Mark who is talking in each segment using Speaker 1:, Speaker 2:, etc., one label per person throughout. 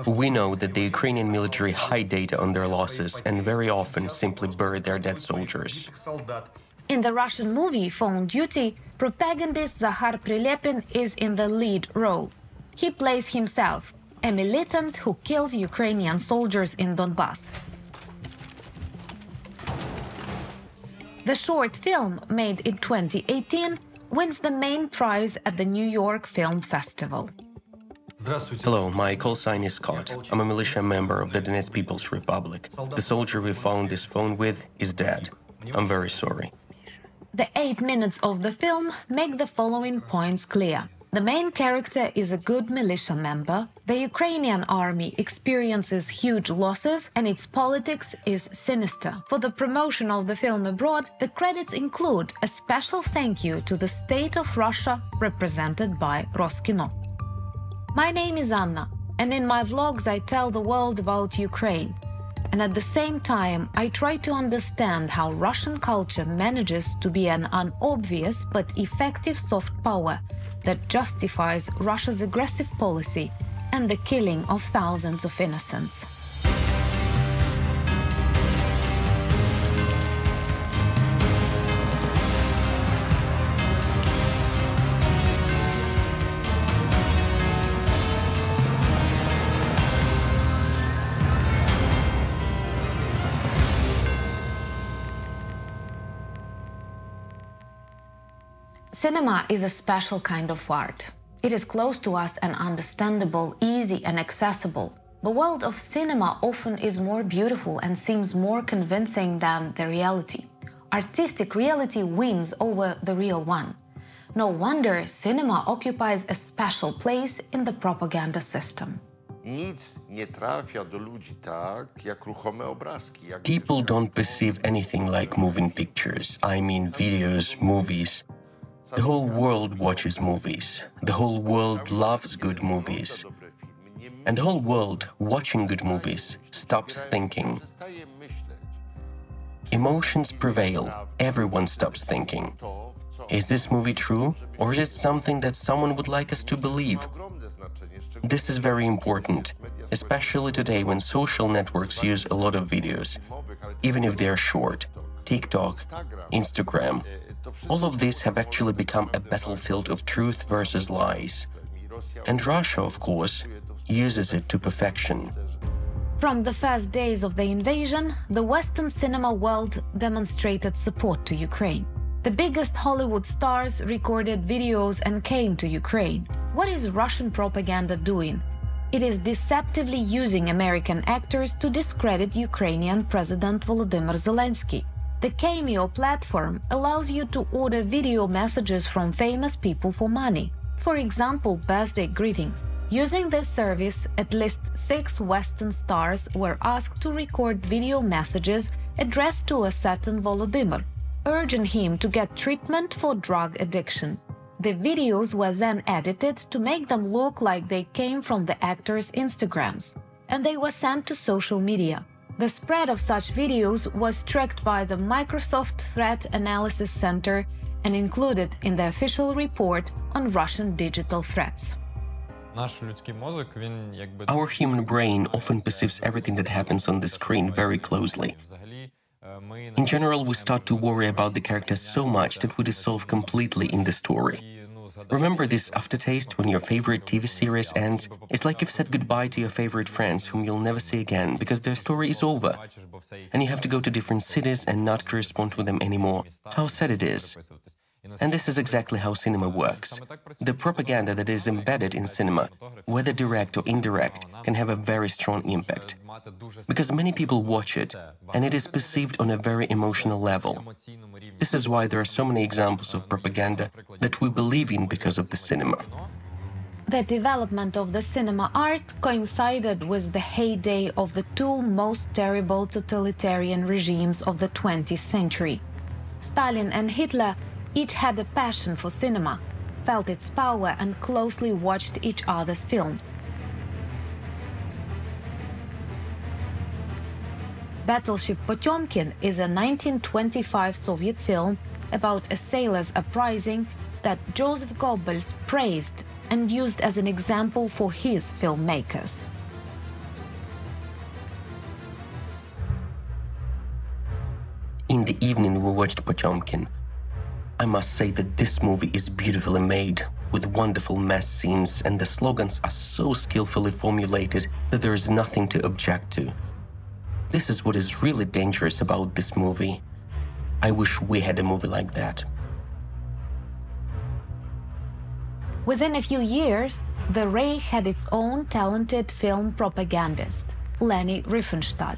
Speaker 1: We know that the Ukrainian military hide data on their losses and very often simply bury their dead soldiers.
Speaker 2: In the Russian movie Phone Duty, propagandist Zakhar Prilepin is in the lead role. He plays himself, a militant who kills Ukrainian soldiers in Donbass. The short film, made in 2018, wins the main prize at the New York Film Festival.
Speaker 1: Hello, my call sign is Scott. I'm a militia member of the Denys People's Republic. The soldier we found this phone with is dead. I'm very sorry.
Speaker 2: The 8 minutes of the film make the following points clear. The main character is a good militia member, the Ukrainian army experiences huge losses, and its politics is sinister. For the promotion of the film abroad, the credits include a special thank you to the state of Russia, represented by Roskino. My name is Anna, and in my vlogs I tell the world about Ukraine. And at the same time, I try to understand how Russian culture manages to be an unobvious but effective soft power that justifies Russia's aggressive policy and the killing of thousands of innocents. Cinema is a special kind of art. It is close to us and understandable, easy and accessible. The world of cinema often is more beautiful and seems more convincing than the reality. Artistic reality wins over the real one. No wonder cinema occupies a special place in the propaganda system.
Speaker 1: People don't perceive anything like moving pictures. I mean videos, movies. The whole world watches movies. The whole world loves good movies. And the whole world, watching good movies, stops thinking. Emotions prevail. Everyone stops thinking. Is this movie true? Or is it something that someone would like us to believe? This is very important, especially today when social networks use a lot of videos, even if they are short. TikTok, Instagram. All of these have actually become a battlefield of truth versus lies. And Russia, of course, uses it to perfection.
Speaker 2: From the first days of the invasion, the Western cinema world demonstrated support to Ukraine. The biggest Hollywood stars recorded videos and came to Ukraine. What is Russian propaganda doing? It is deceptively using American actors to discredit Ukrainian President Volodymyr Zelensky. The Cameo platform allows you to order video messages from famous people for money. For example, birthday greetings. Using this service, at least 6 Western stars were asked to record video messages addressed to a certain Volodymyr, urging him to get treatment for drug addiction. The videos were then edited to make them look like they came from the actors' Instagrams, and they were sent to social media. The spread of such videos was tracked by the Microsoft Threat Analysis Center and included in the official report on Russian digital threats.
Speaker 1: Our human brain often perceives everything that happens on the screen very closely. In general, we start to worry about the characters so much that we dissolve completely in the story. Remember this aftertaste when your favorite TV series ends? It's like you've said goodbye to your favorite friends whom you'll never see again because their story is over. And you have to go to different cities and not correspond with them anymore. How sad it is. And this is exactly how cinema works. The propaganda that is embedded in cinema, whether direct or indirect, can have a very strong impact. Because many people watch it, and it is perceived on a very emotional level. This is why there are so many examples of propaganda that we believe in because of the cinema.
Speaker 2: The development of the cinema art coincided with the heyday of the 2 most terrible totalitarian regimes of the 20th century. Stalin and Hitler each had a passion for cinema, felt its power and closely watched each other's films. Battleship Potemkin is a 1925 Soviet film about a sailor's uprising that Joseph Goebbels praised and used as an example for his filmmakers.
Speaker 1: In the evening we watched Potemkin. I must say that this movie is beautifully made, with wonderful mass scenes, and the slogans are so skillfully formulated that there is nothing to object to. This is what is really dangerous about this movie. I wish we had a movie like that.
Speaker 2: Within a few years, the Reich had its own talented film propagandist, Leni Riefenstahl.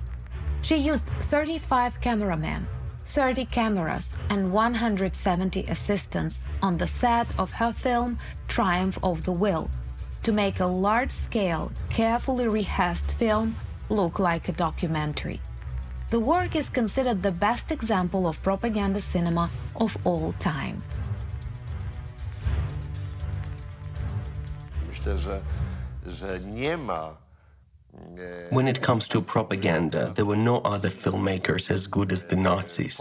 Speaker 2: She used 35 cameramen, 30 cameras, and 170 assistants on the set of her film Triumph of the Will to make a large-scale, carefully rehearsed film look like a documentary. The work is considered the best example of propaganda cinema of all time.
Speaker 1: When it comes to propaganda, there were no other filmmakers as good as the Nazis.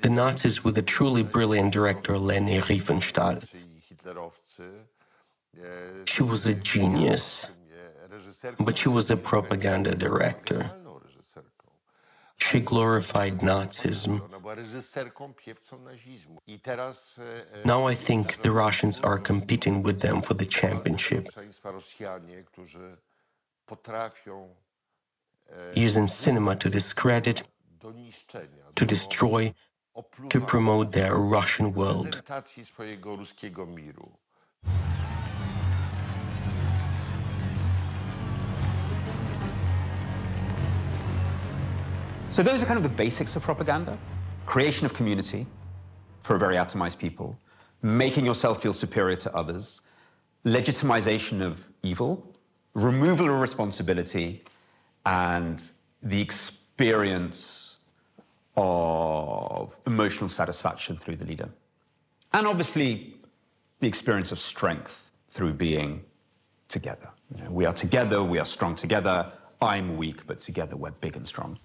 Speaker 1: The Nazis with a truly brilliant director, Leni Riefenstahl. She was a genius, but she was a propaganda director. She glorified Nazism. Now I think the Russians are competing with them for the championship, using cinema to discredit, to destroy, to promote their Russian world.
Speaker 3: So those are kind of the basics of propaganda. Creation of community for a very atomized people, making yourself feel superior to others, legitimization of evil, removal of responsibility, and the experience of emotional satisfaction through the leader. And obviously, the experience of strength through being together. You know, we are together, we are strong together. I'm weak, but together we're big and strong.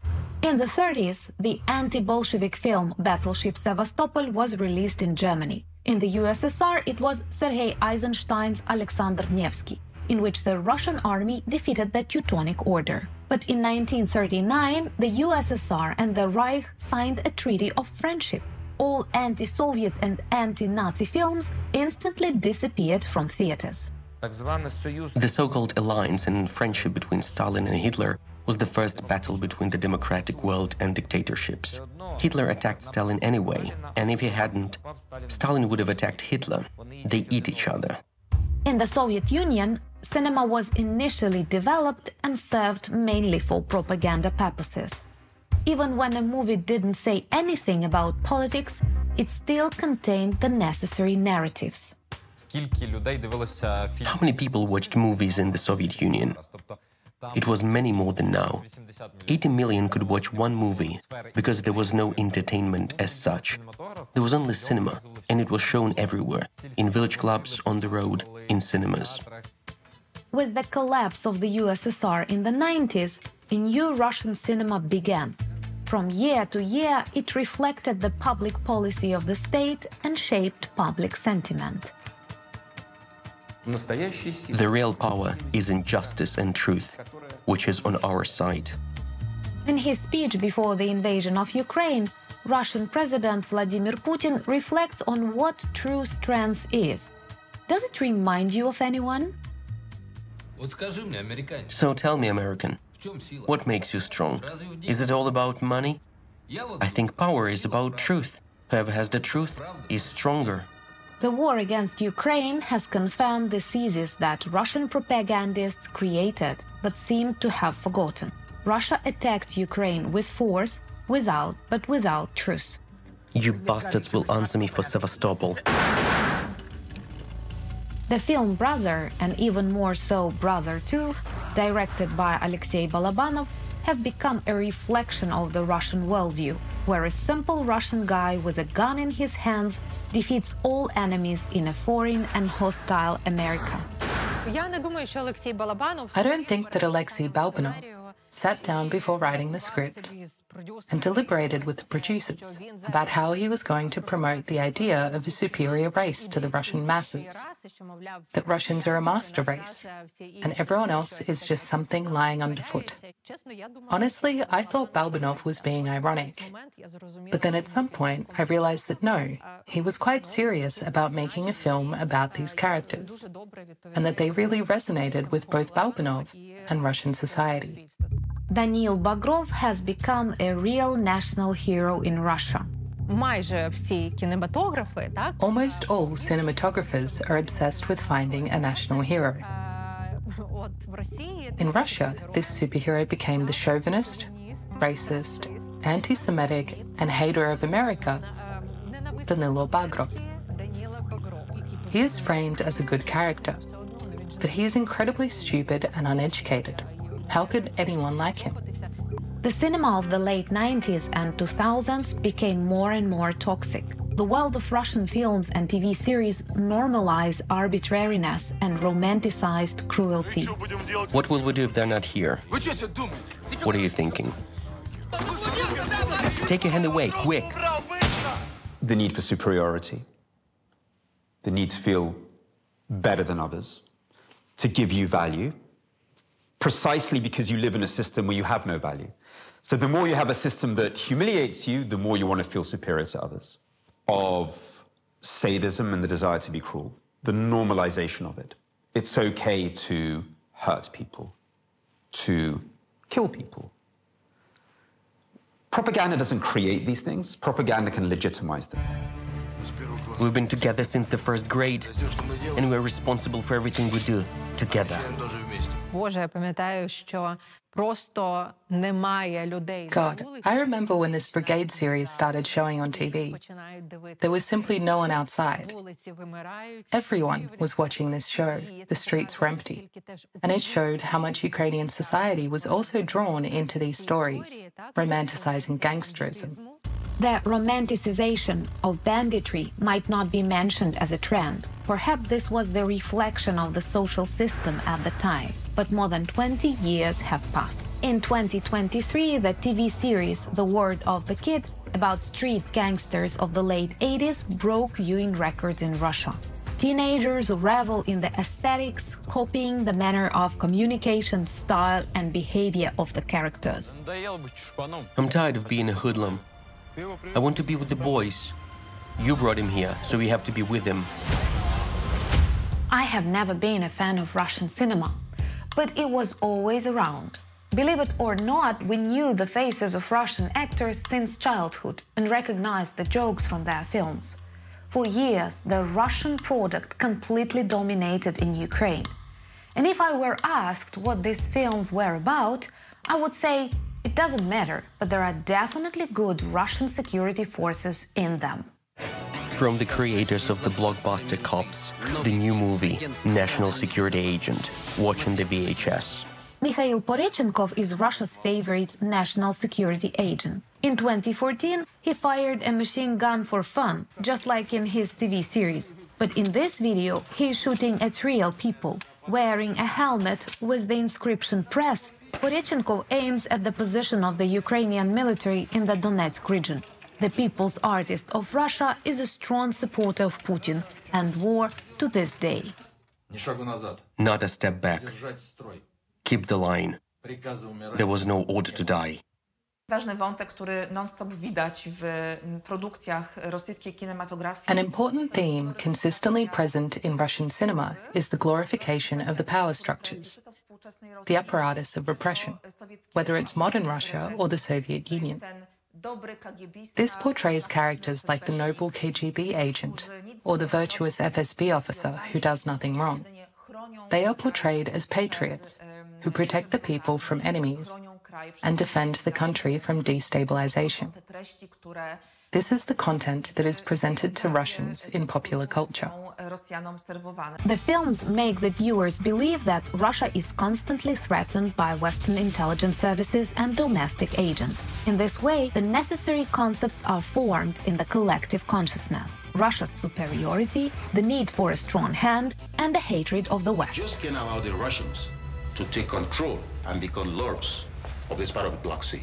Speaker 2: In the 30s, the anti-Bolshevik film Battleship Sevastopol was released in Germany. In the USSR, it was Sergei Eisenstein's Alexander Nevsky, in which the Russian army defeated the Teutonic Order. But in 1939, the USSR and the Reich signed a treaty of friendship. All anti-Soviet and anti-Nazi films instantly disappeared from theaters.
Speaker 1: The so-called alliance and friendship between Stalin and Hitler was the first battle between the democratic world and dictatorships. Hitler attacked Stalin anyway, and if he hadn't, Stalin would have attacked Hitler. They eat each other.
Speaker 2: In the Soviet Union, cinema was initially developed and served mainly for propaganda purposes. Even when a movie didn't say anything about politics, it still contained the necessary narratives.
Speaker 1: How many people watched movies in the Soviet Union? It was many more than now. 80 million could watch one movie, because there was no entertainment as such. There was only cinema, and it was shown everywhere, in village clubs, on the road, in cinemas.
Speaker 2: With the collapse of the USSR in the 90s, a new Russian cinema began. From year to year, it reflected the public policy of the state and shaped public sentiment.
Speaker 1: The real power is in justice and truth, which is on our side.
Speaker 2: In his speech before the invasion of Ukraine, Russian President Vladimir Putin reflects on what true strength is. Does it remind you of anyone?
Speaker 1: So tell me, American, what makes you strong? Is it all about money? I think power is about truth. Whoever has the truth is stronger.
Speaker 2: The war against Ukraine has confirmed the thesis that Russian propagandists created but seemed to have forgotten. Russia attacked Ukraine with force, but without truth.
Speaker 1: You bastards will answer me for Sevastopol.
Speaker 2: The film Brother, and even more so Brother 2, directed by Alexei Balabanov, have become a reflection of the Russian worldview, where a simple Russian guy with a gun in his hands defeats all enemies in a foreign and hostile America.
Speaker 4: I don't think that Alexei Balabanov sat down before writing the script and deliberated with the producers about how he was going to promote the idea of a superior race to the Russian masses, that Russians are a master race, and everyone else is just something lying underfoot. Honestly, I thought Balbanov was being ironic. But then at some point, I realized that no, he was quite serious about making a film about these characters, and that they really resonated with both Balbanov and Russian society.
Speaker 2: Daniil Bagrov has become a real national hero in Russia.
Speaker 4: Almost all cinematographers are obsessed with finding a national hero. In Russia, this superhero became the chauvinist, racist, anti-Semitic, and hater of America, Danilo Bagrov. He is framed as a good character, but he is incredibly stupid and uneducated. How could anyone like him?
Speaker 2: The cinema of the late 90s and 2000s became more and more toxic. The world of Russian films and TV series normalized arbitrariness and romanticized cruelty.
Speaker 1: What will we do if they're not here? What are you thinking? Take your hand away, quick!
Speaker 3: The need for superiority, the need to feel better than others, to give you value, precisely because you live in a system where you have no value. So the more you have a system that humiliates you, the more you want to feel superior to others. Of sadism and the desire to be cruel, the normalization of it. It's okay to hurt people, to kill people. Propaganda doesn't create these things. Propaganda can legitimize them.
Speaker 1: We've been together since the first grade, and we're responsible for everything we do together.
Speaker 4: God, I remember when this Brigade series started showing on TV. There was simply no one outside. Everyone was watching this show. The streets were empty. And it showed how much Ukrainian society was also drawn into these stories, romanticizing gangsterism.
Speaker 2: The romanticization of banditry might not be mentioned as a trend. Perhaps this was the reflection of the social system at the time. But more than 20 years have passed. In 2023, the TV series The Word of the Kid, about street gangsters of the late 80s, broke viewing records in Russia. Teenagers revel in the aesthetics, copying the manner of communication, style, and behavior of the characters.
Speaker 1: I'm tired of being a hoodlum. I want to be with the boys. You brought him here, so we have to be with him.
Speaker 2: I have never been a fan of Russian cinema, but it was always around. Believe it or not, we knew the faces of Russian actors since childhood and recognized the jokes from their films. For years, the Russian product completely dominated in Ukraine. And if I were asked what these films were about, I would say it doesn't matter, but there are definitely good Russian security forces in them.
Speaker 1: From the creators of the blockbuster Cops, the new movie, National Security Agent, watching the VHS.
Speaker 2: Mikhail Porechenkov is Russia's favorite national security agent. In 2014, he fired a machine gun for fun, just like in his TV series. But in this video, he is shooting at real people. Wearing a helmet with the inscription "Press", Porechenkov aims at the position of the Ukrainian military in the Donetsk region. The People's Artist of Russia is a strong supporter of Putin and war to this day.
Speaker 1: Not a step back. Keep the line. There was no order to die.
Speaker 5: Ważny wątek, który non-stop widać w produkcjach rosyjskiej kinematografii.
Speaker 4: An important theme consistently present in Russian cinema is the glorification of the power structures, the apparatus of repression, whether it's modern Russia or the Soviet Union. This portrays characters like the noble KGB agent or the virtuous FSB officer who does nothing wrong. They are portrayed as patriots who protect the people from enemies and defend the country from destabilization. This is the content that is presented to Russians in popular culture.
Speaker 2: The films make the viewers believe that Russia is constantly threatened by Western intelligence services and domestic agents. In this way, the necessary concepts are formed in the collective consciousness: Russia's superiority, the need for a strong hand, and the hatred of the West.
Speaker 6: Just can't allow the Russians to take control and become lords of this part of the Black Sea.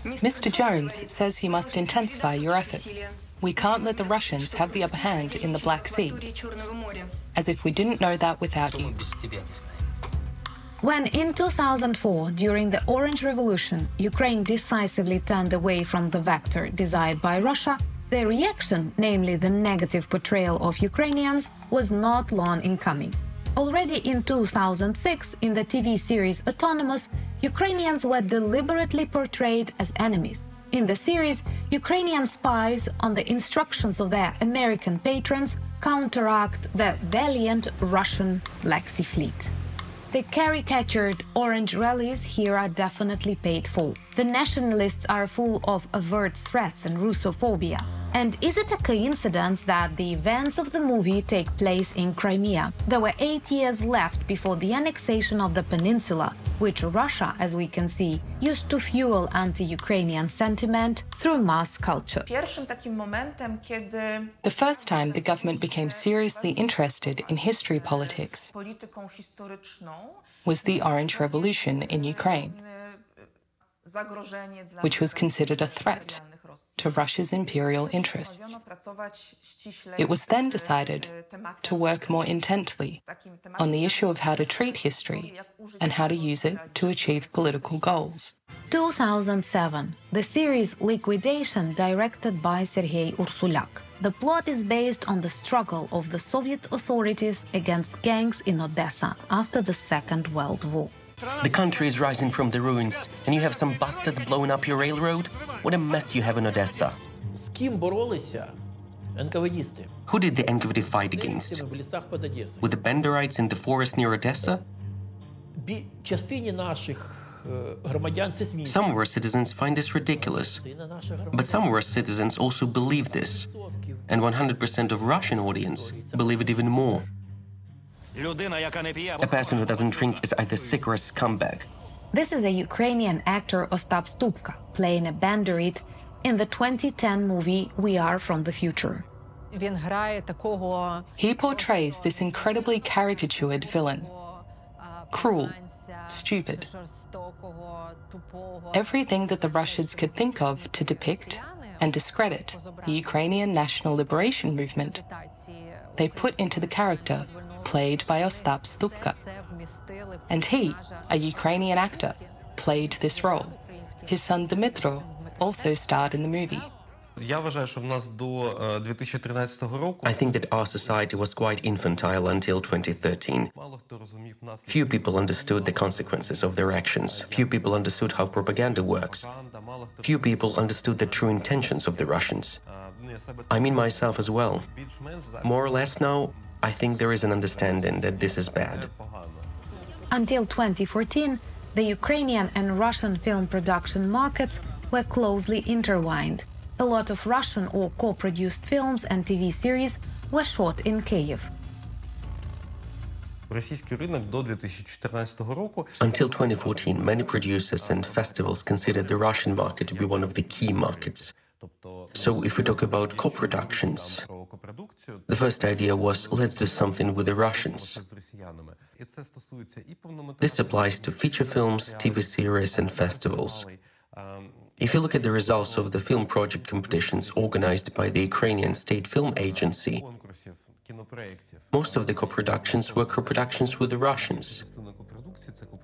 Speaker 4: Mr. Jones says you must intensify your efforts. We can't let the Russians have the upper hand in the Black Sea, as if we didn't know that without you.
Speaker 2: When in 2004, during the Orange Revolution, Ukraine decisively turned away from the vector desired by Russia, the reaction, namely the negative portrayal of Ukrainians, was not long in coming. Already in 2006, in the TV series Autonomous, Ukrainians were deliberately portrayed as enemies. In the series, Ukrainian spies, on the instructions of their American patrons, counteract the valiant Russian Black Sea Fleet. The caricatured orange rallies here are definitely paid for. The nationalists are full of overt threats and Russophobia. And is it a coincidence that the events of the movie take place in Crimea? There were 8 years left before the annexation of the peninsula, which Russia, as we can see, used to fuel anti-Ukrainian sentiment through mass culture.
Speaker 4: The first time the government became seriously interested in history politics was the Orange Revolution in Ukraine, which was considered a threat to Russia's imperial interests. It was then decided to work more intently on the issue of how to treat history and how to use it to achieve political goals.
Speaker 2: 2007, the series Liquidation, directed by Sergei Ursulak. The plot is based on the struggle of the Soviet authorities against gangs in Odessa after the Second World War.
Speaker 1: The country is rising from the ruins, and you have some bastards blowing up your railroad? What a mess you have in Odessa. Who did the NKVD fight against? With the Benderites in the forest near Odessa? Some of our citizens find this ridiculous, but some of our citizens also believe this, and 100% of Russian audience believe it even more. A person who doesn't drink is either sick or a scumbag.
Speaker 2: This is a Ukrainian actor Ostap Stupka playing a Banderit in the 2010 movie We Are From the Future.
Speaker 4: He portrays this incredibly caricatured villain. Cruel, stupid. Everything that the Russians could think of to depict and discredit the Ukrainian national liberation movement, they put into the character played by Ostap Stupka. And he, a Ukrainian actor, played this role. His son Dmytro also starred in the movie.
Speaker 1: I think that our society was quite infantile until 2013. Few people understood the consequences of their actions. Few people understood how propaganda works. Few people understood the true intentions of the Russians. I mean myself as well. More or less now, I think there is an understanding that this is bad.
Speaker 2: Until 2014, the Ukrainian and Russian film production markets were closely intertwined. A lot of Russian or co-produced films and TV series were shot in Kyiv.
Speaker 1: Until 2014, many producers and festivals considered the Russian market to be one of the key markets. So if we talk about co-productions, the first idea was, let's do something with the Russians. This applies to feature films, TV series and festivals. If you look at the results of the film project competitions organized by the Ukrainian State Film Agency, most of the co-productions were co-productions with the Russians.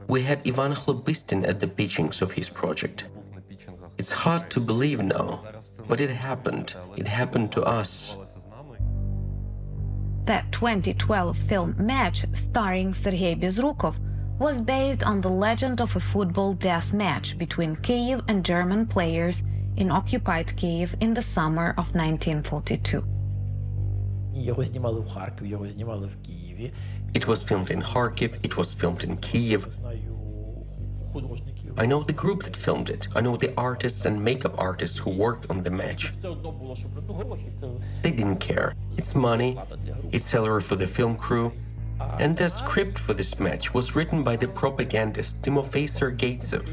Speaker 1: We had Ivan Khlobystin at the pitchings of his project. It's hard to believe now, but it happened. It happened to us.
Speaker 2: The 2012 film Match, starring Sergei Bezrukov, was based on the legend of a football death match between Kyiv and German players in occupied Kyiv in the summer of 1942.
Speaker 1: It was filmed in Kharkiv, it was filmed in Kyiv. I know the group that filmed it. I know the artists and makeup artists who worked on the match. They didn't care. It's money, it's salary for the film crew. And the script for this match was written by the propagandist Timofey Sergeytsev.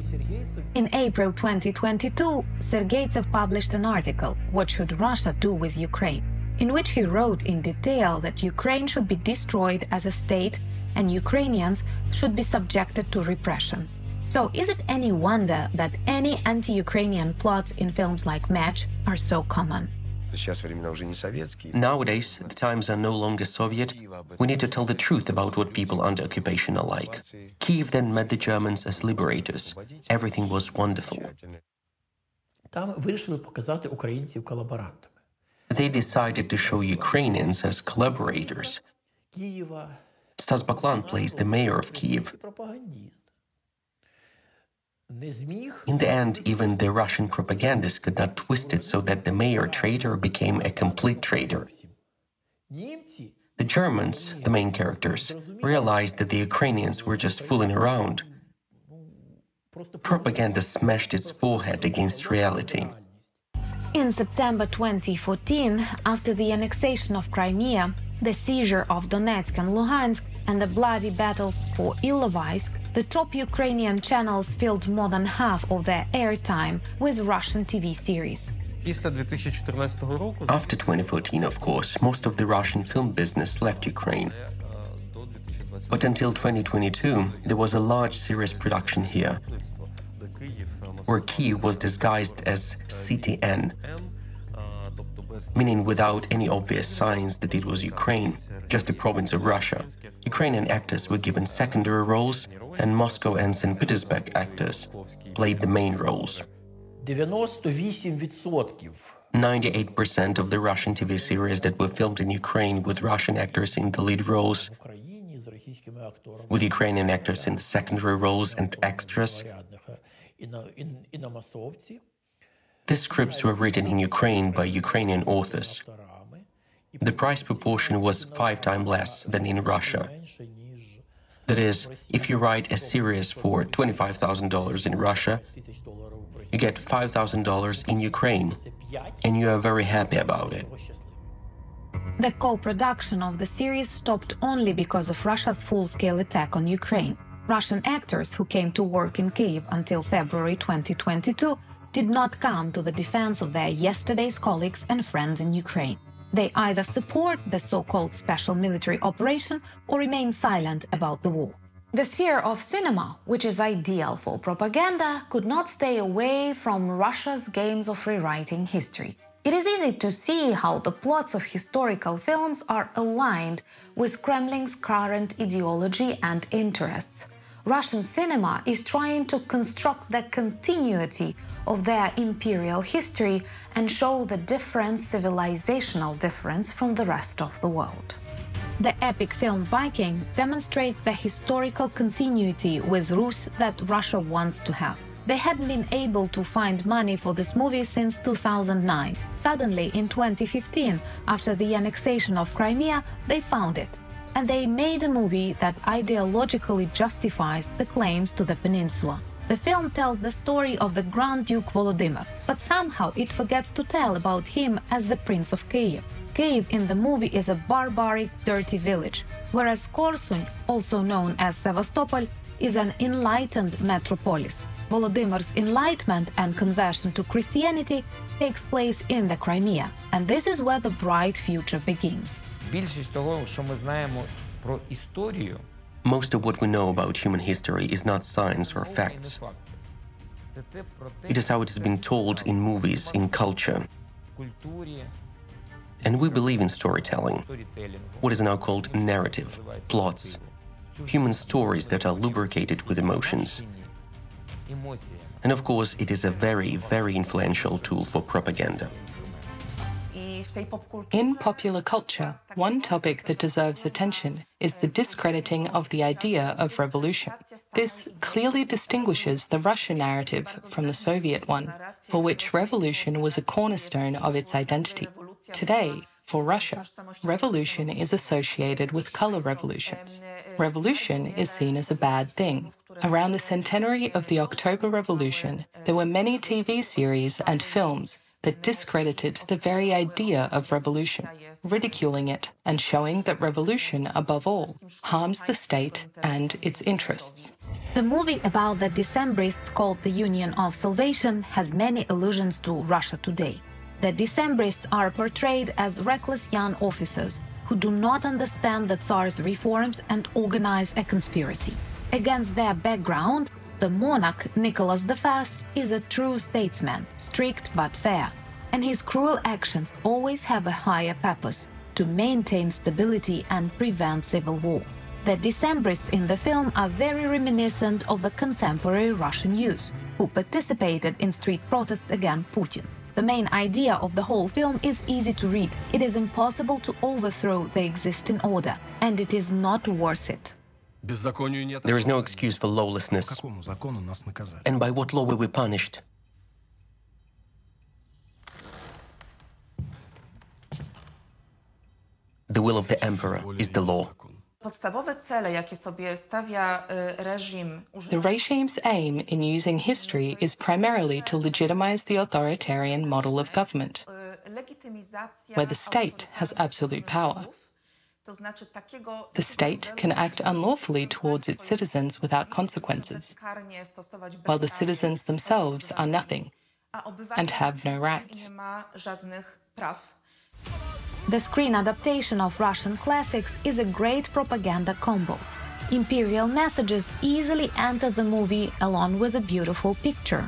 Speaker 2: In April 2022, Sergeytsev published an article, What Should Russia Do with Ukraine?, in which he wrote in detail that Ukraine should be destroyed as a state and Ukrainians should be subjected to repression. So is it any wonder that any anti-Ukrainian plots in films like Match are so common?
Speaker 1: Nowadays, the times are no longer Soviet. We need to tell the truth about what people under occupation are like. Kiev then met the Germans as liberators. Everything was wonderful. They decided to show Ukrainians as collaborators. Stas Baklan plays the mayor of Kiev. In the end, even the Russian propagandists could not twist it so that the mayor traitor became a complete traitor. The Germans, the main characters, realized that the Ukrainians were just fooling around. Propaganda smashed its forehead against reality.
Speaker 2: In September 2014, after the annexation of Crimea, the seizure of Donetsk and Luhansk, and the bloody battles for Ilovaisk, the top Ukrainian channels filled more than half of their airtime with Russian TV series.
Speaker 1: After 2014, of course, most of the Russian film business left Ukraine. But until 2022, there was a large series production here, where Kyiv was disguised as CTN, meaning without any obvious signs that it was Ukraine, just a province of Russia. Ukrainian actors were given secondary roles, and Moscow and St. Petersburg actors played the main roles. 98% of the Russian TV series that were filmed in Ukraine with Russian actors in the lead roles, with Ukrainian actors in the secondary roles and extras. The scripts were written in Ukraine by Ukrainian authors. The price proportion was 5 times less than in Russia. That is, if you write a series for $25,000 in Russia, you get $5,000 in Ukraine, and you are very happy about it.
Speaker 2: The co-production of the series stopped only because of Russia's full-scale attack on Ukraine. Russian actors who came to work in Kyiv until February 2022 did not come to the defense of their yesterday's colleagues and friends in Ukraine. They either support the so-called special military operation or remain silent about the war. The sphere of cinema, which is ideal for propaganda, could not stay away from Russia's games of rewriting history. It is easy to see how the plots of historical films are aligned with Kremlin's current ideology and interests. Russian cinema is trying to construct the continuity of their imperial history and show the civilizational difference from the rest of the world. The epic film Viking demonstrates the historical continuity with Rus that Russia wants to have. They hadn't been able to find money for this movie since 2009. Suddenly, in 2015, after the annexation of Crimea, they found it. And they made a movie that ideologically justifies the claims to the peninsula. The film tells the story of the Grand Duke Volodymyr, but somehow it forgets to tell about him as the Prince of Kyiv. Kyiv in the movie is a barbaric, dirty village, whereas Korsun, also known as Sevastopol, is an enlightened metropolis. Volodymyr's enlightenment and conversion to Christianity takes place in the Crimea, and this is where the bright future begins.
Speaker 1: Most of what we know about human history is not science or facts. It is how it has been told in movies, in culture. And we believe in storytelling, what is now called narrative, plots, human stories that are lubricated with emotions. And of course, it is a very, very influential tool for propaganda.
Speaker 4: In popular culture, one topic that deserves attention is the discrediting of the idea of revolution. This clearly distinguishes the Russian narrative from the Soviet one, for which revolution was a cornerstone of its identity. Today, for Russia, revolution is associated with color revolutions. Revolution is seen as a bad thing. Around the centenary of the October Revolution, there were many TV series and films that discredited the very idea of revolution, ridiculing it and showing that revolution, above all, harms the state and its interests.
Speaker 2: The movie about the Decembrists called the Union of Salvation has many allusions to Russia today. The Decembrists are portrayed as reckless young officers who do not understand the Tsar's reforms and organize a conspiracy. Against their background, The monarch, Nicholas I, is a true statesman, strict but fair, and his cruel actions always have a higher purpose: to maintain stability and prevent civil war. The Decembrists in the film are very reminiscent of the contemporary Russian youth, who participated in street protests against Putin. The main idea of the whole film is easy to read. It is impossible to overthrow the existing order, and it is not worth it.
Speaker 1: There is no excuse for lawlessness. And by what law were we punished? The will of the emperor is the law.
Speaker 5: Podstawowe cele, jakie sobie stawia reżim...
Speaker 4: The regime's aim in using history is primarily to legitimize the authoritarian model of government, where the state has absolute power. The state can act unlawfully towards its citizens without consequences, while the citizens themselves are nothing and have no rights.
Speaker 2: The screen adaptation of Russian classics is a great propaganda combo. Imperial messages easily enter the movie along with a beautiful picture.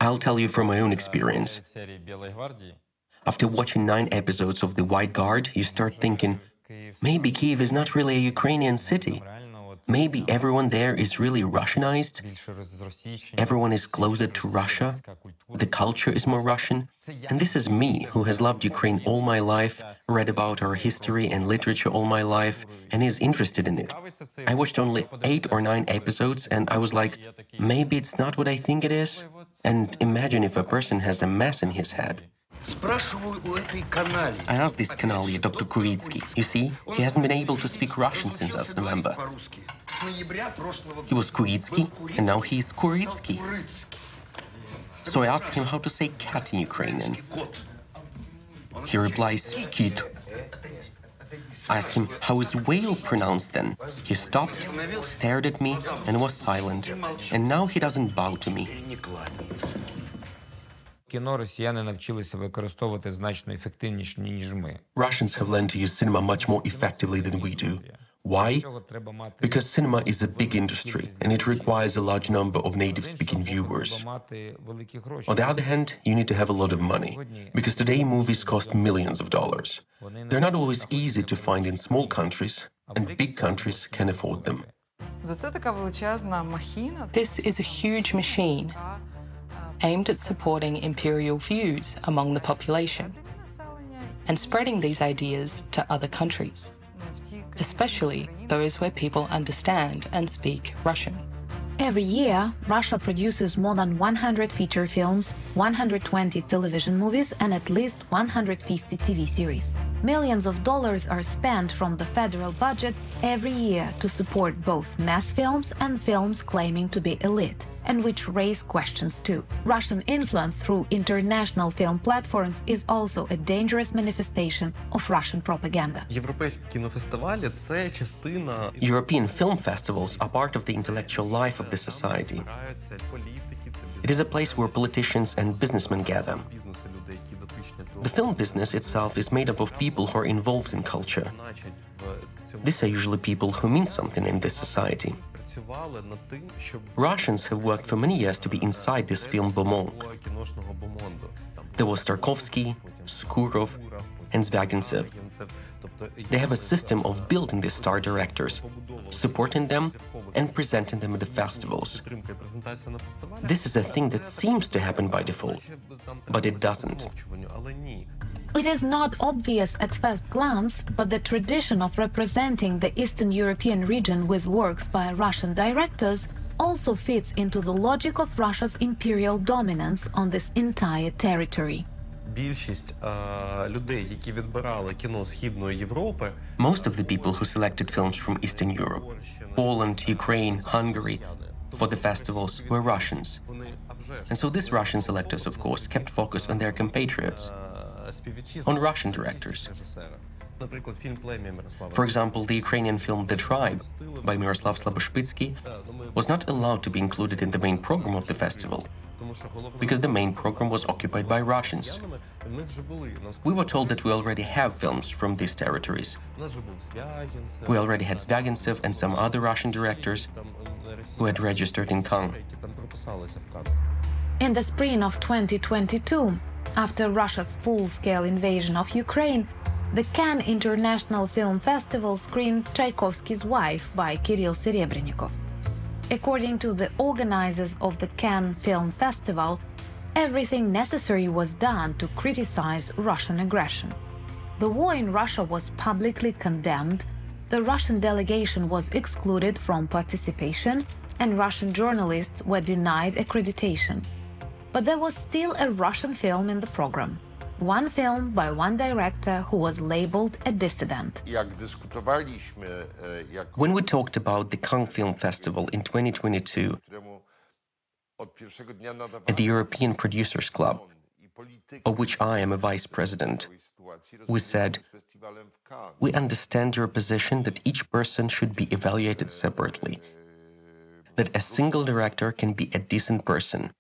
Speaker 1: I'll tell you from my own experience. After watching 9 episodes of The White Guard, you start thinking, maybe Kiev is not really a Ukrainian city. Maybe everyone there is really Russianized. Everyone is closer to Russia. The culture is more Russian. And this is me, who has loved Ukraine all my life, read about our history and literature all my life, and is interested in it. I watched only 8 or 9 episodes, and I was like, maybe it's not what I think it is. And imagine if a person has a mess in his head. I asked this canalia, Dr. Kuritsky. You see, he hasn't been able to speak Russian since last November. He was Kuritsky, and now he is Kuritsky. So I asked him how to say cat in Ukrainian. He replies, kit. I asked him, how is whale pronounced then? He stopped, stared at me, and was silent. And now he doesn't bow to me. Russians have learned to use cinema much more effectively than we do. Why? Because cinema is a big industry, and it requires a large number of native-speaking viewers. On the other hand, you need to have a lot of money, because today movies cost millions of dollars. They're not always easy to find in small countries, and big countries can afford them.
Speaker 4: This is a huge machine aimed at supporting imperial views among the population and spreading these ideas to other countries, especially those where people understand and speak Russian.
Speaker 2: Every year, Russia produces more than 100 feature films, 120 television movies, and at least 150 TV series. Millions of dollars are spent from the federal budget every year to support both mass films and films claiming to be elite, and which raise questions too. Russian influence through international film platforms is also a dangerous manifestation of Russian propaganda.
Speaker 1: European film festivals are part of the intellectual life of the society. It is a place where politicians and businessmen gather. The film business itself is made up of people who are involved in culture. These are usually people who mean something in this society. Russians have worked for many years to be inside this film beaumont. There was Tarkovsky, Sukurov, and Zvyagintsev. They have a system of building these star directors, supporting them and presenting them at the festivals. This is a thing that seems to happen by default, but it doesn't.
Speaker 2: It is not obvious at first glance, but the tradition of representing the Eastern European region with works by Russian directors also fits into the logic of Russia's imperial dominance on this entire territory.
Speaker 1: Most of the people who selected films from Eastern Europe, Poland, Ukraine, Hungary, for the festivals were Russians. And so these Russian selectors, of course, kept focus on their compatriots, on Russian directors. For example, the Ukrainian film The Tribe by Miroslav Slaboshpitsky was not allowed to be included in the main program of the festival because the main program was occupied by Russians. We were told that we already have films from these territories. We already had Zvyagintsev and some other Russian directors who had registered in Cannes.
Speaker 2: In the spring of 2022, after Russia's full-scale invasion of Ukraine, the Cannes International Film Festival screened Tchaikovsky's Wife by Kirill Serebrennikov. According to the organizers of the Cannes Film Festival, everything necessary was done to criticize Russian aggression. The war in Russia was publicly condemned, the Russian delegation was excluded from participation, and Russian journalists were denied accreditation. But there was still a Russian film in the program. One film by one director who was labeled a dissident.
Speaker 1: When we talked about the Cannes Film Festival in 2022 at the European Producers Club, of which I am a vice president, we said, we understand your position that each person should be evaluated separately, that a single director can be a decent person.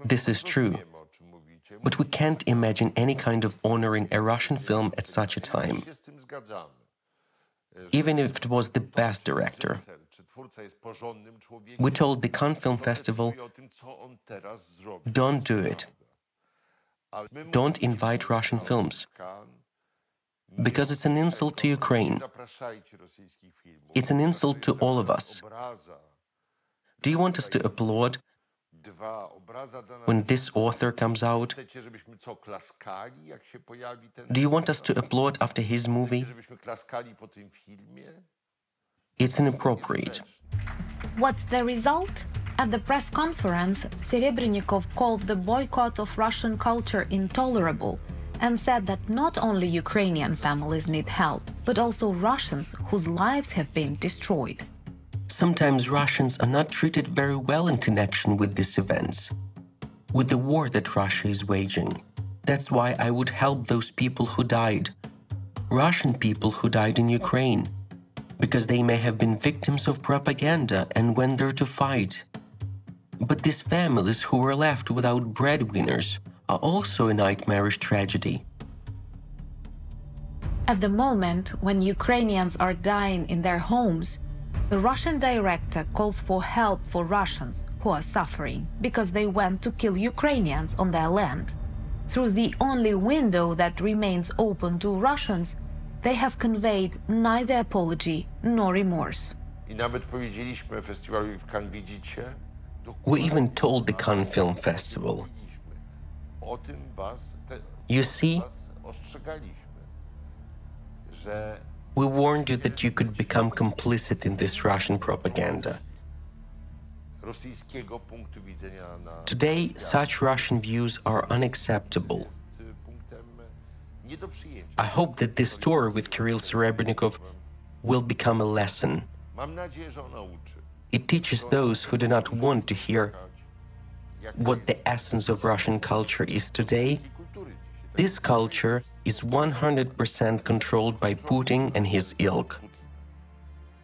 Speaker 1: This is true. But we can't imagine any kind of honoring a Russian film at such a time, even if it was the best director. We told the Cannes Film Festival, don't do it. Don't invite Russian films, because it's an insult to Ukraine. It's an insult to all of us. Do you want us to applaud when this author comes out? Do you want us to applaud after his movie? It's inappropriate.
Speaker 2: What's the result? At the press conference, Serebrennikov called the boycott of Russian culture intolerable and said that not only Ukrainian families need help, but also Russians whose lives have been destroyed.
Speaker 1: Sometimes Russians are not treated very well in connection with these events, with the war that Russia is waging. That's why I would help those people who died, Russian people who died in Ukraine, because they may have been victims of propaganda and went there to fight. But these families who were left without breadwinners are also a nightmarish tragedy.
Speaker 2: At the moment when Ukrainians are dying in their homes, the Russian director calls for help for Russians who are suffering because they went to kill Ukrainians on their land. Through the only window that remains open to Russians, they have conveyed neither apology nor remorse.
Speaker 1: We even told the Cannes Film Festival, you see, we warned you that you could become complicit in this Russian propaganda. Today, such Russian views are unacceptable. I hope that this story with Kirill Serebrennikov will become a lesson. It teaches those who do not want to hear what the essence of Russian culture is today. This culture is 100% controlled by Putin and his ilk.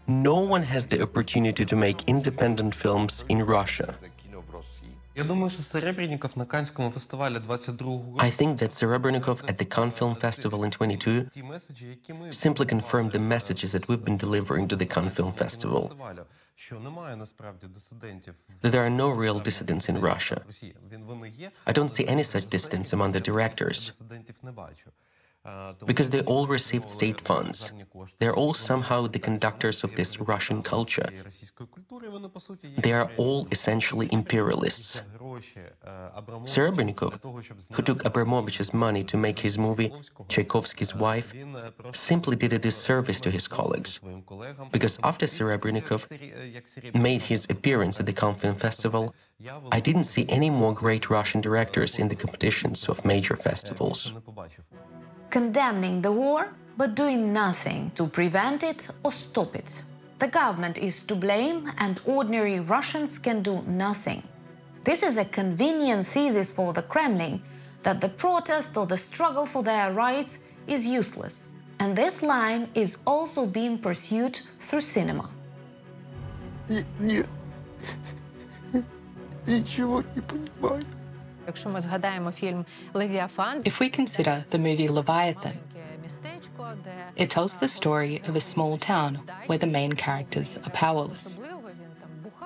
Speaker 1: No one has the opportunity to make independent films in Russia. I think that Serebrennikov at the Cannes Film Festival in 22 simply confirmed the messages that we've been delivering to the Cannes Film Festival, that there are no real dissidents in Russia. I don't see any such dissidents among the directors, because they all received state funds. They're all somehow the conductors of this Russian culture. They are all essentially imperialists. Serebrennikov, who took Abramovich's money to make his movie Tchaikovsky's Wife, simply did a disservice to his colleagues, because after Serebrennikov made his appearance at the Cannes Film Festival, I didn't see any more great Russian directors in the competitions of major festivals.
Speaker 2: Condemning the war, but doing nothing to prevent it or stop it. The government is to blame and ordinary Russians can do nothing. This is a convenient thesis for the Kremlin, that the protest or the struggle for their rights is useless, And this line is also being pursued through cinema.
Speaker 4: If we consider the movie Leviathan, it tells the story of a small town where the main characters are powerless.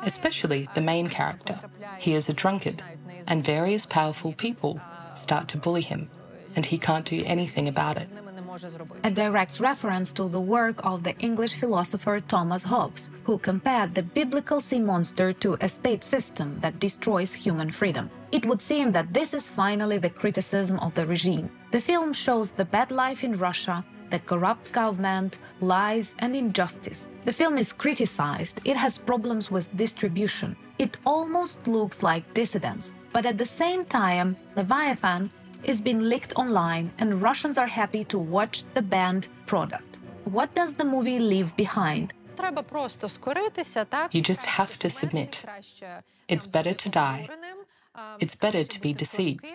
Speaker 4: Especially the main character. He is a drunkard, and various powerful people start to bully him, and he can't do anything about it.
Speaker 2: A direct reference to the work of the English philosopher Thomas Hobbes, who compared the biblical sea monster to a state system that destroys human freedom. It would seem that this is finally the criticism of the regime. The film shows the bad life in Russia, the corrupt government, lies and injustice. The film is criticized, it has problems with distribution. It almost looks like dissidence. But at the same time, Leviathan is being leaked online and Russians are happy to watch the banned product. What does the movie leave behind?
Speaker 4: You just have to submit. It's better to die. It's better to be deceived.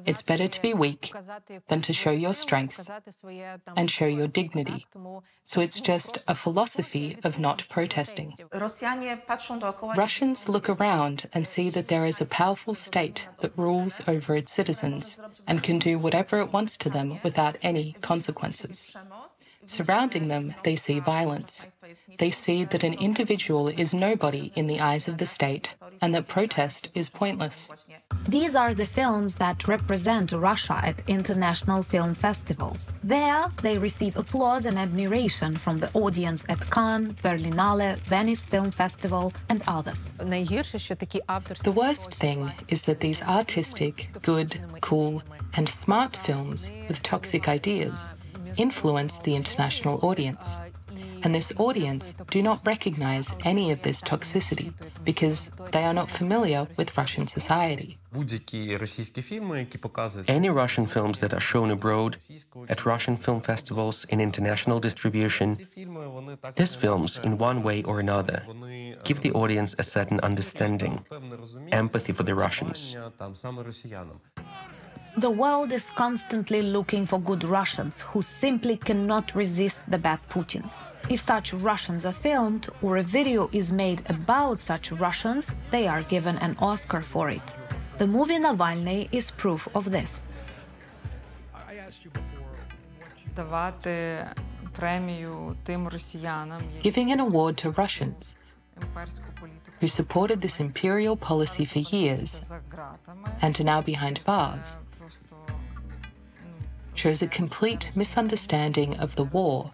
Speaker 4: It's better to be weak than to show your strength and show your dignity. So it's just a philosophy of not protesting. Russians look around and see that there is a powerful state that rules over its citizens and can do whatever it wants to them without any consequences. Surrounding them, they see violence. They see that an individual is nobody in the eyes of the state and that protest is pointless.
Speaker 2: These are the films that represent Russia at international film festivals. There, they receive applause and admiration from the audience at Cannes, Berlinale, Venice Film Festival, and others.
Speaker 4: The worst thing is that these artistic, good, cool, and smart films with toxic ideas influence the international audience. And this audience do not recognize any of this toxicity because they are not familiar with Russian society.
Speaker 1: Any Russian films that are shown abroad, at Russian film festivals, in international distribution, these films, in one way or another, give the audience a certain understanding, empathy for the Russians.
Speaker 2: The world is constantly looking for good Russians who simply cannot resist the bad Putin. If such Russians are filmed or a video is made about such Russians, they are given an Oscar for it. The movie Navalny is proof of this.
Speaker 4: Giving an award to Russians who supported this imperial policy for years and are now behind bars shows a complete misunderstanding of the war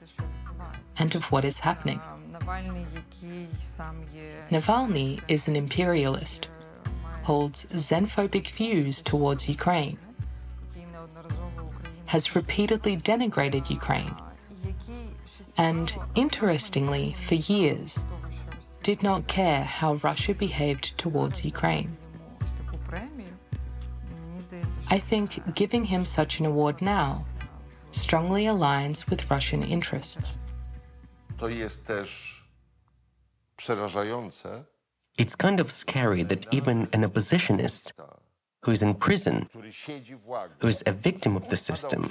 Speaker 4: and of what is happening. Navalny is an imperialist, holds xenophobic views towards Ukraine, has repeatedly denigrated Ukraine, and, interestingly, for years, did not care how Russia behaved towards Ukraine. I think giving him such an award now strongly aligns with Russian interests.
Speaker 1: It's kind of scary that even an oppositionist who is in prison, who is a victim of the system,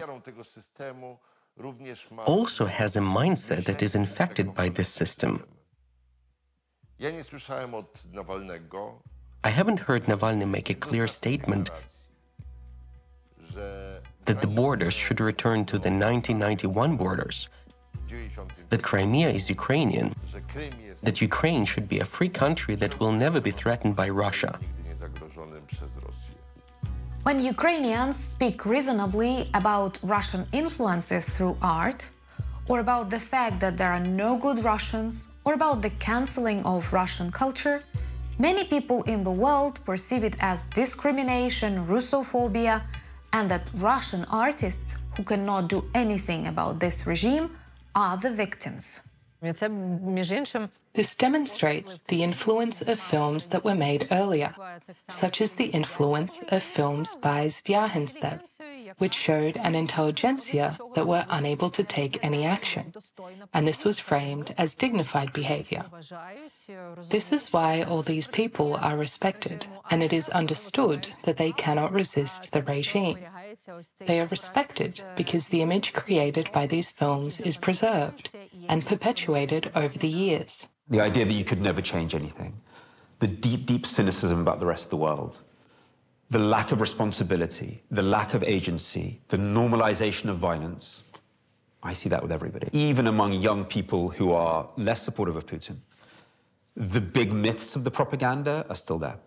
Speaker 1: also has a mindset that is infected by this system. I haven't heard Navalny make a clear statement that the borders should return to the 1991 borders, that Crimea is Ukrainian, that Ukraine should be a free country that will never be threatened by Russia.
Speaker 2: When Ukrainians speak reasonably about Russian influences through art, or about the fact that there are no good Russians, or about the canceling of Russian culture, many people in the world perceive it as discrimination, Russophobia, and that Russian artists who cannot do anything about this regime are the victims.
Speaker 4: This demonstrates the influence of films that were made earlier, such as the influence of films by Zvyagintsev, which showed an intelligentsia that were unable to take any action, and this was framed as dignified behavior. This is why all these people are respected, and it is understood that they cannot resist the regime. They are respected because the image created by these films is preserved and perpetuated over the years.
Speaker 3: The idea that you could never change anything, the deep, deep cynicism about the rest of the world, the lack of responsibility, the lack of agency, the normalization of violence. I see that with everybody. Even among young people who are less supportive of Putin, the big myths of the propaganda are still there.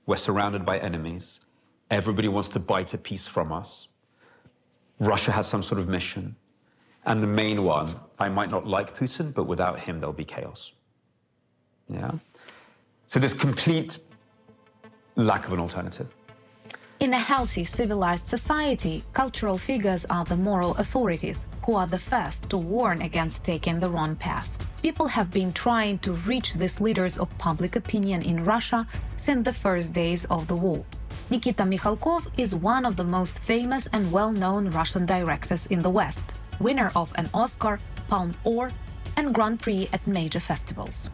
Speaker 3: We're surrounded by enemies. Everybody wants to bite a piece from us. Russia has some sort of mission. And the main one, I might not like Putin, but without him, there'll be chaos. Yeah? So there's complete lack of an alternative.
Speaker 2: In a healthy, civilized society, cultural figures are the moral authorities, who are the first to warn against taking the wrong path. People have been trying to reach these leaders of public opinion in Russia since the first days of the war. Nikita Mikhalkov is one of the most famous and well-known Russian directors in the West, winner of an Oscar, Palme d'Or, and Grand Prix at major festivals.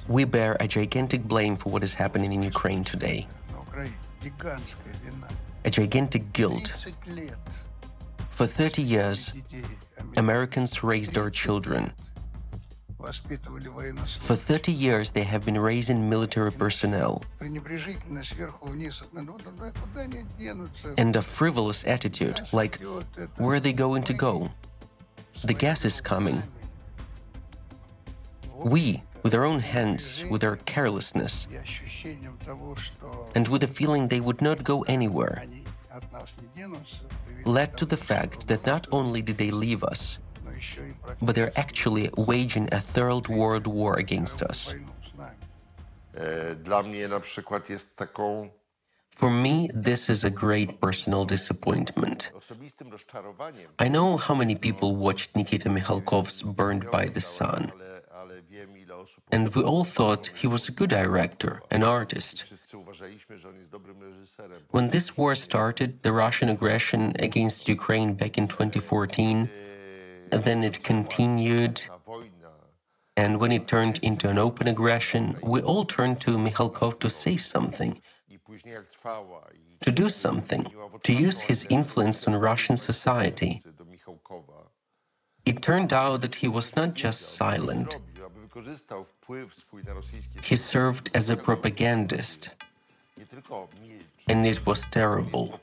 Speaker 1: We bear a gigantic blame for what is happening in Ukraine today. A gigantic guilt. For 30 years, Americans raised our children. For 30 years, they have been raising military personnel. And a frivolous attitude, like, where are they going to go? The gas is coming. We, with our own hands, with our carelessness, and with the feeling they would not go anywhere, led to the fact that not only did they leave us, but they're actually waging a third world war against us. For me, this is a great personal disappointment. I know how many people watched Nikita Mikhalkov's Burned by the Sun, and we all thought he was a good director, an artist. When this war started, the Russian aggression against Ukraine back in 2014, then it continued, and when it turned into an open aggression, we all turned to Mikhalkov to say something, to do something, to use his influence on Russian society. It turned out that he was not just silent. He served as a propagandist, and it was terrible.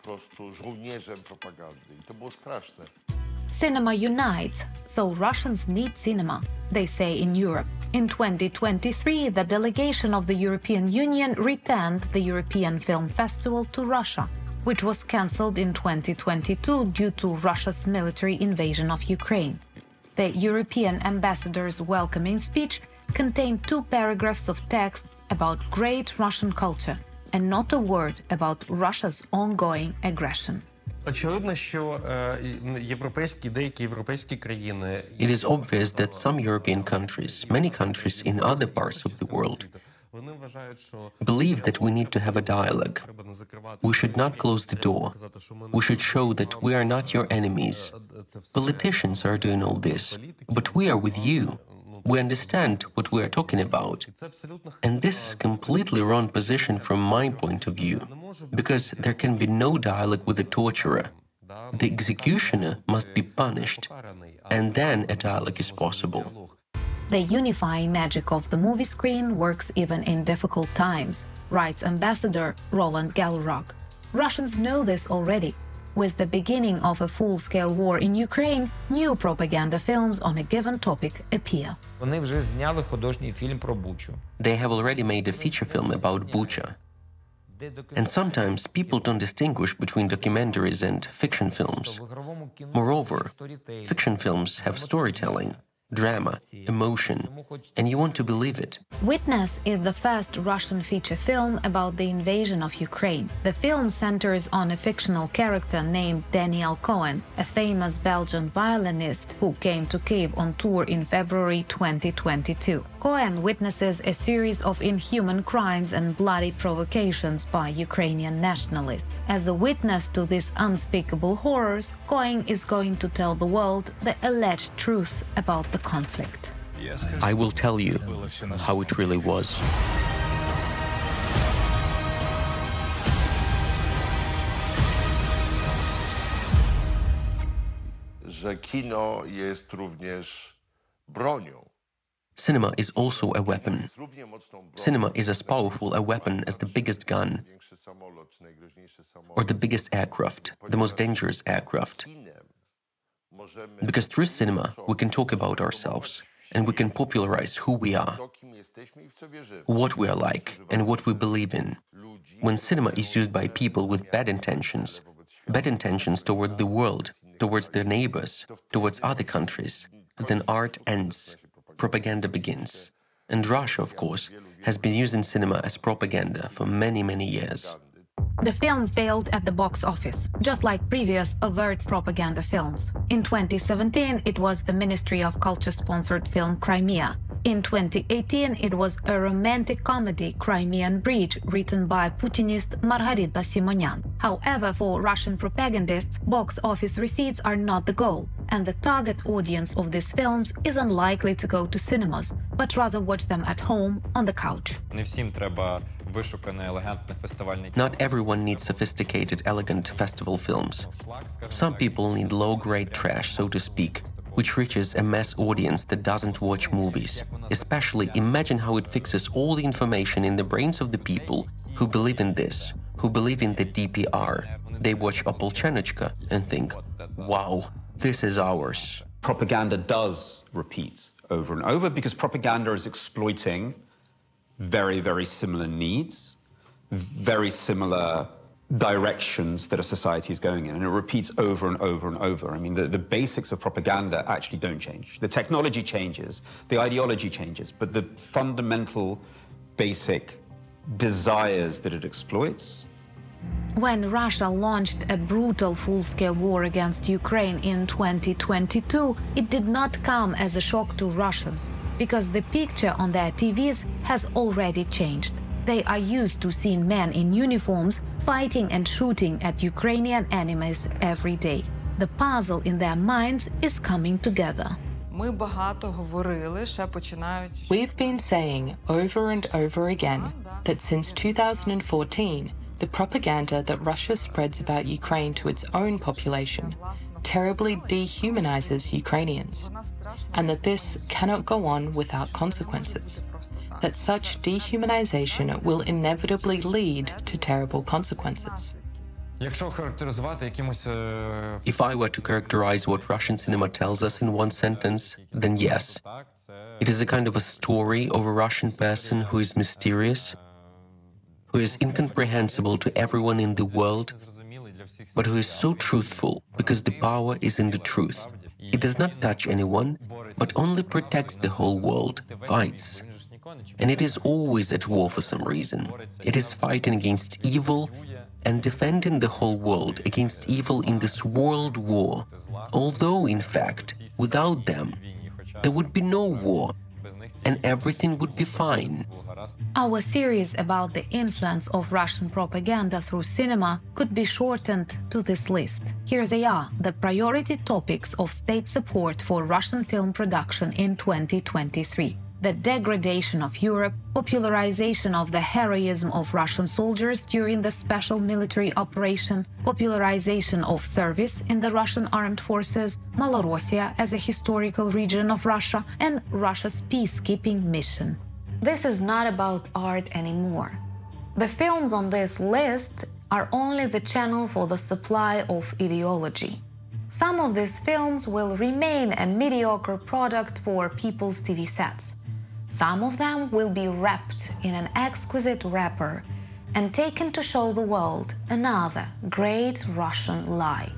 Speaker 2: Cinema unites, so Russians need cinema, they say in Europe. In 2023, the delegation of the European Union returned the European Film Festival to Russia, which was cancelled in 2022 due to Russia's military invasion of Ukraine. The European ambassador's welcoming speech contained 2 paragraphs of text about great Russian culture and not a word about Russia's ongoing aggression.
Speaker 1: It is obvious that some European countries, many countries in other parts of the world, believe that we need to have a dialogue. We should not close the door. We should show that we are not your enemies. Politicians are doing all this, but we are with you. We understand what we are talking about. And this is a completely wrong position from my point of view, because there can be no dialogue with the torturer. The executioner must be punished, and then a dialogue is possible.
Speaker 2: The unifying magic of the movie screen works even in difficult times, writes Ambassador Roland Galurok. Russians know this already. With the beginning of a full-scale war in Ukraine, new propaganda films on a given topic appear.
Speaker 1: They have already made a feature film about Bucha. And sometimes people don't distinguish between documentaries and fiction films. Moreover, fiction films have storytelling, drama, emotion, and you want to believe it.
Speaker 2: Witness is the first Russian feature film about the invasion of Ukraine. The film centers on a fictional character named Daniel Cohen, a famous Belgian violinist who came to Kyiv on tour in February 2022. Cohen witnesses a series of inhuman crimes and bloody provocations by Ukrainian nationalists. As a witness to these unspeakable horrors, Cohen is going to tell the world the alleged truth about the conflict.
Speaker 1: I will tell you how it really was.
Speaker 6: że kino jest również bronią.
Speaker 1: Cinema is also a weapon. Cinema is as powerful a weapon as the biggest gun, or the biggest aircraft, the most dangerous aircraft. Because through cinema, we can talk about ourselves, and we can popularize who we are, what we are like, and what we believe in. When cinema is used by people with bad intentions toward the world, towards their neighbors, towards other countries, then art ends, propaganda begins. And Russia, of course, has been using cinema as propaganda for many, many years.
Speaker 2: The film failed at the box office, just like previous overt propaganda films. In 2017, it was the Ministry of Culture-sponsored film Crimea. In 2018, it was a romantic comedy, Crimean Bridge, written by Putinist Margarita Simonyan. However, for Russian propagandists, box office receipts are not the goal, and the target audience of these films is unlikely to go to cinemas, but rather watch them at home on the couch.
Speaker 1: Not everyone needs sophisticated, elegant festival films. Some people need low-grade trash, so to speak, which reaches a mass audience that doesn't watch movies. Especially, imagine how it fixes all the information in the brains of the people who believe in this, who believe in the DPR. They watch Opolchenochka and think, wow, this is ours.
Speaker 3: Propaganda does repeat over and over because propaganda is exploiting very, very similar needs, very similar directions that a society is going in, and it repeats over and over and over. I mean, the basics of propaganda actually don't change. The technology changes, the ideology changes, but the fundamental basic desires that it exploits.
Speaker 2: When Russia launched a brutal full-scale war against Ukraine in 2022, it did not come as a shock to Russians, because the picture on their TVs has already changed. They are used to seeing men in uniforms fighting and shooting at Ukrainian enemies every day. The puzzle in their minds is coming together.
Speaker 4: We've been saying over and over again that since 2014, the propaganda that Russia spreads about Ukraine to its own population terribly dehumanizes Ukrainians, and that this cannot go on without consequences. That such dehumanization will inevitably lead to terrible consequences.
Speaker 1: If I were to characterize what Russian cinema tells us in one sentence, then yes. It is a kind of a story of a Russian person who is mysterious, who is incomprehensible to everyone in the world, but who is so truthful because the power is in the truth. It does not touch anyone, but only protects the whole world, fights. And it is always at war for some reason. It is fighting against evil and defending the whole world against evil in this world war. Although, in fact, without them, there would be no war, and everything would be fine.
Speaker 2: Our series about the influence of Russian propaganda through cinema could be shortened to this list. Here they are, the priority topics of state support for Russian film production in 2023. The degradation of Europe, popularization of the heroism of Russian soldiers during the special military operation, popularization of service in the Russian armed forces, Malorossia as a historical region of Russia, and Russia's peacekeeping mission. This is not about art anymore. The films on this list are only the channel for the supply of ideology. Some of these films will remain a mediocre product for people's TV sets. Some of them will be wrapped in an exquisite wrapper and taken to show the world another great Russian lie.